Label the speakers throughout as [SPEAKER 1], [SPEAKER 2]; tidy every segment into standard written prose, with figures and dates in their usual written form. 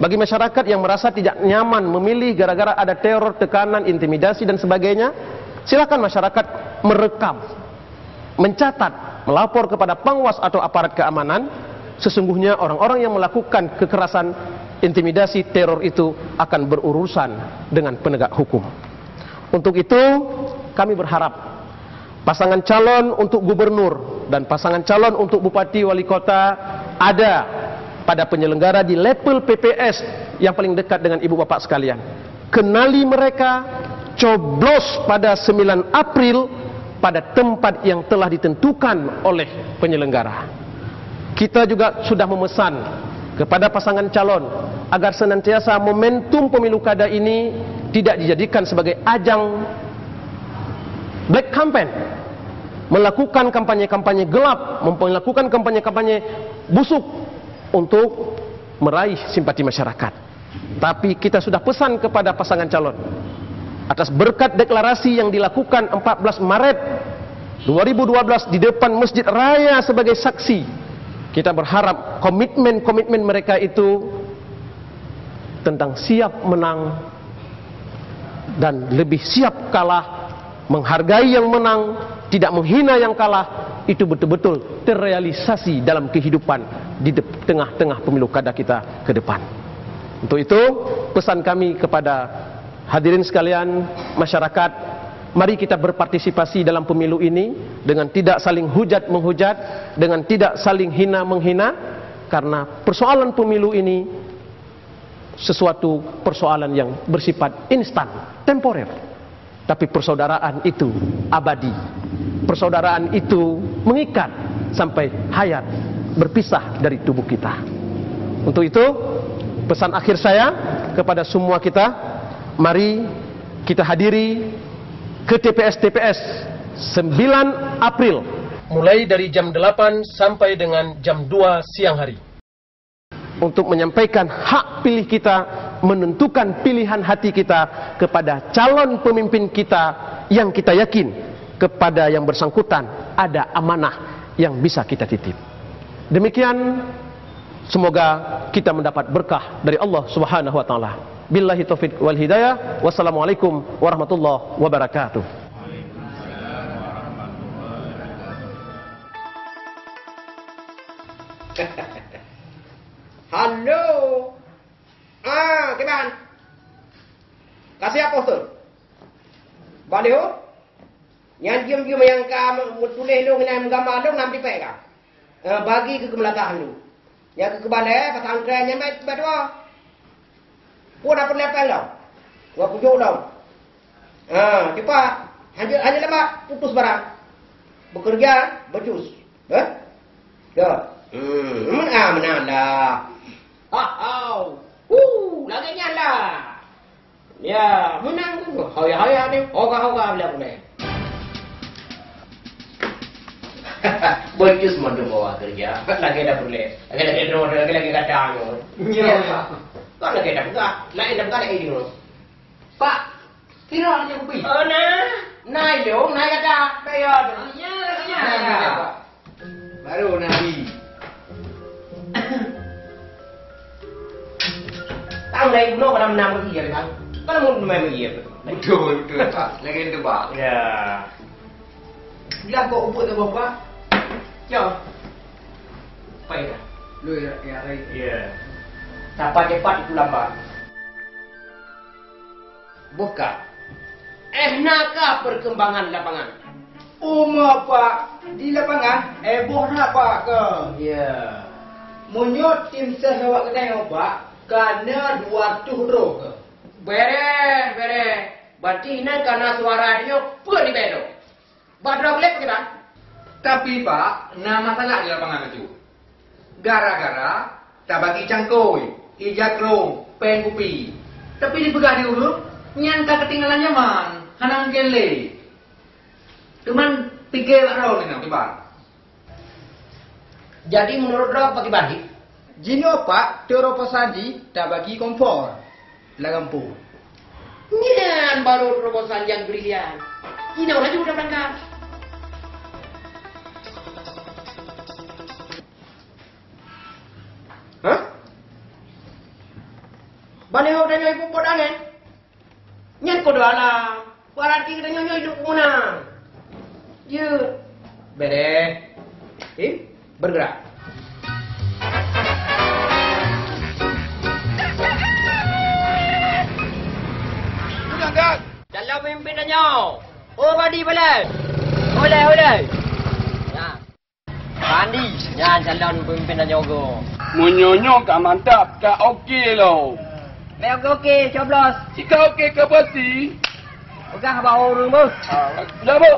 [SPEAKER 1] Bagi masyarakat yang merasa tidak nyaman memilih gara-gara ada teror, tekanan, intimidasi dan sebagainya, silakan masyarakat merekam, mencatat, melapor kepada pengawas atau aparat keamanan. Sesungguhnya orang-orang yang melakukan kekerasan, intimidasi, teror itu akan berurusan dengan penegak hukum. Untuk itu, kami berharap pasangan calon untuk gubernur dan pasangan calon untuk bupati wali kota ada pada penyelenggara di level PPS yang paling dekat dengan ibu bapak sekalian. Kenali mereka, coblos pada 9 April pada tempat yang telah ditentukan oleh penyelenggara. Kita juga sudah memesan kepada pasangan calon agar senantiasa momentum pemilu kada ini tidak dijadikan sebagai ajang black campaign, melakukan kampanye-kampanye gelap, melakukan kampanye-kampanye busuk untuk meraih simpati masyarakat. Tapi kita sudah pesan kepada pasangan calon atas berkat deklarasi yang dilakukan 14 Maret 2012 di depan Masjid Raya sebagai saksi. Kita berharap komitmen-komitmen mereka itu tentang siap menang dan lebih siap kalah, menghargai yang menang, tidak menghina yang kalah, itu betul-betul terrealisasi dalam kehidupan di tengah-tengah pemilu kada kita ke depan. Untuk itu, pesan kami kepada hadirin sekalian, masyarakat, mari kita berpartisipasi dalam pemilu ini dengan tidak saling hujat-menghujat, dengan tidak saling hina-menghina, karena persoalan pemilu ini sesuatu persoalan yang bersifat instan, temporer. Tapi persaudaraan itu abadi. Persaudaraan itu mengikat sampai hayat berpisah dari tubuh kita. Untuk itu, pesan akhir saya kepada semua kita, mari kita hadiri ke TPS-TPS 9 April mulai dari jam 8 sampai dengan jam 2 siang hari untuk menyampaikan hak pilih kita, menentukan pilihan hati kita kepada calon pemimpin kita yang kita yakin kepada yang bersangkutan ada amanah yang bisa kita titip. Demikian, semoga kita mendapat berkah dari Allah Subhanahu wa taala. Billahi taufiq wal hidayah. Wassalamualaikum warahmatullahi wabarakatuh.
[SPEAKER 2] Halo. Các bạn. Kasih apa tu? Baliho? Yang diam-diam yang kamu tulis lu dengan gambar lu nanti peka. Bagi ke belakang lu. Yang ke balai pasang kerennya mai berdua. Pun apa lepel dah. Gua pujuk dah. Cepat. Hanya lama putus barang. Bekerja, becus. Ya. Menang dah. Lagi nyala. Ya, menang tu. Hoya ni. Hoga boleh. Becus mandu bawa kerja. Lagi dah boleh. Lagi kata anu. Ya. Kau nak kita buka, lain dah buka lagi dulu. Pak, kira ni kopi. Nah yo, nah kata, kaya tu. Ya. Baru nabi. Tahu lagi belum pada menang lagi ya kan? Kalau mau main lagi ya. Betul Pak. Lagi itu Pak. Ya. Bila kau ubut tu Pak? Ya. Baik dah. Lu ya, baik. Ya. Siapa cepat itu lambat. Buka. Nakah perkembangan lapangan?
[SPEAKER 3] Pak, di lapangan, bohna Pak ke?
[SPEAKER 2] Ya.
[SPEAKER 3] Munyut tim ses awak kedai Pak, kena 200 roh ke?
[SPEAKER 2] Bere. Berarti ini karena suara dia pun di bedo. Badrok lep kita.
[SPEAKER 3] Tapi Pak, masalah di lapangan itu. Gara-gara tak bagi cangkoi, ijak rong, pen kopi. Tapi di begah dulu, nyangka ketinggalan nyaman, hanang gele. Cuman pikir roh ni nanti Pak.
[SPEAKER 2] Jadi menurut roh bagi-bagi?
[SPEAKER 3] Jino Pak, teropo saji tak bagi kompor. Lagampu.
[SPEAKER 2] Nian baru terobosan yang brilian. Ini orang juga udah berangkat. Baliho dah nyoy puput angin. Nyen ko dalam. Parati kita nyoy hidup muna. Ya. Beres. Bergerak.
[SPEAKER 3] Angkat.
[SPEAKER 2] Calon pimpinannya. Oh, Badi balik. Oleh. Ya. Bandi. Ya, calon pimpinannya go.
[SPEAKER 4] Munyonyo kak mantap, kak okey lo.
[SPEAKER 2] Okey, coblos.
[SPEAKER 4] Jika okey ke pasti.
[SPEAKER 2] Pegang bau rumah.
[SPEAKER 4] Dah bu.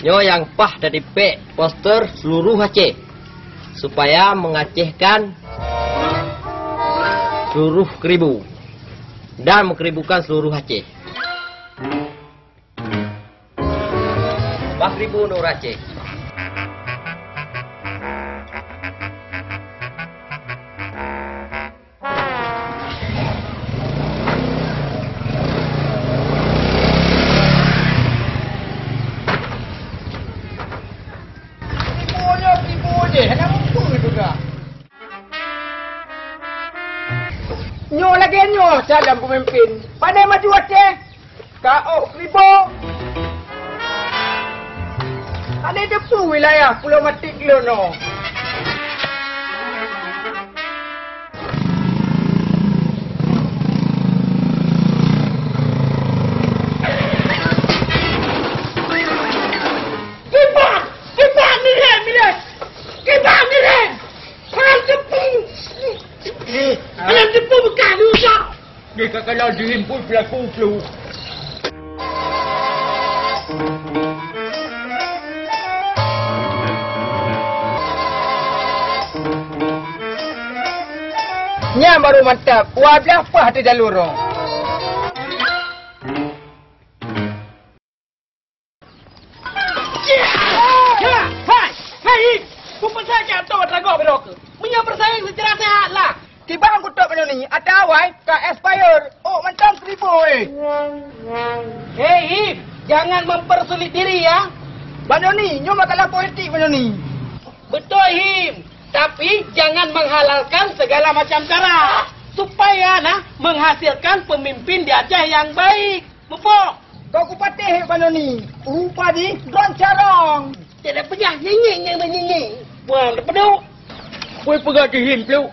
[SPEAKER 2] Nyo yang pah dari P poster seluruh Aceh supaya mengacehkan seluruh keribu dan mengkeribukan seluruh Aceh. Pah keribu Nur Aceh.
[SPEAKER 3] Nyo lagi nyo calon pemimpin. Pandai maju Aceh. Kau kribo. Ada depu wilayah Pulau Matik Lono. Kibar ni ren, Milas. Kibar ni ren. Orang depu. Alam depu bukan rusak. Dia kalau dihimpun pelaku flu. Nya baru mantap. Wadah apa hati jalur. Hai, kumpul saja atau drago berok. Punya bersaing secara sehat lah. Tiba aku tak benda ni. Ada awai ke expire. Oh, macam 1000 Hei, jangan mempersulit diri ya. Benda ni, nyo makalah politik benda ni. Betul, Him. Tapi jangan menghalalkan segala macam cara supaya menghasilkan pemimpin di Aceh yang baik. Mupo. Kau kupatih benda ni. Rupa di goncarong. Tidak pernah nyenying yang menyenying. Wah, lepeduk. Kau pegang ke Him, peluk.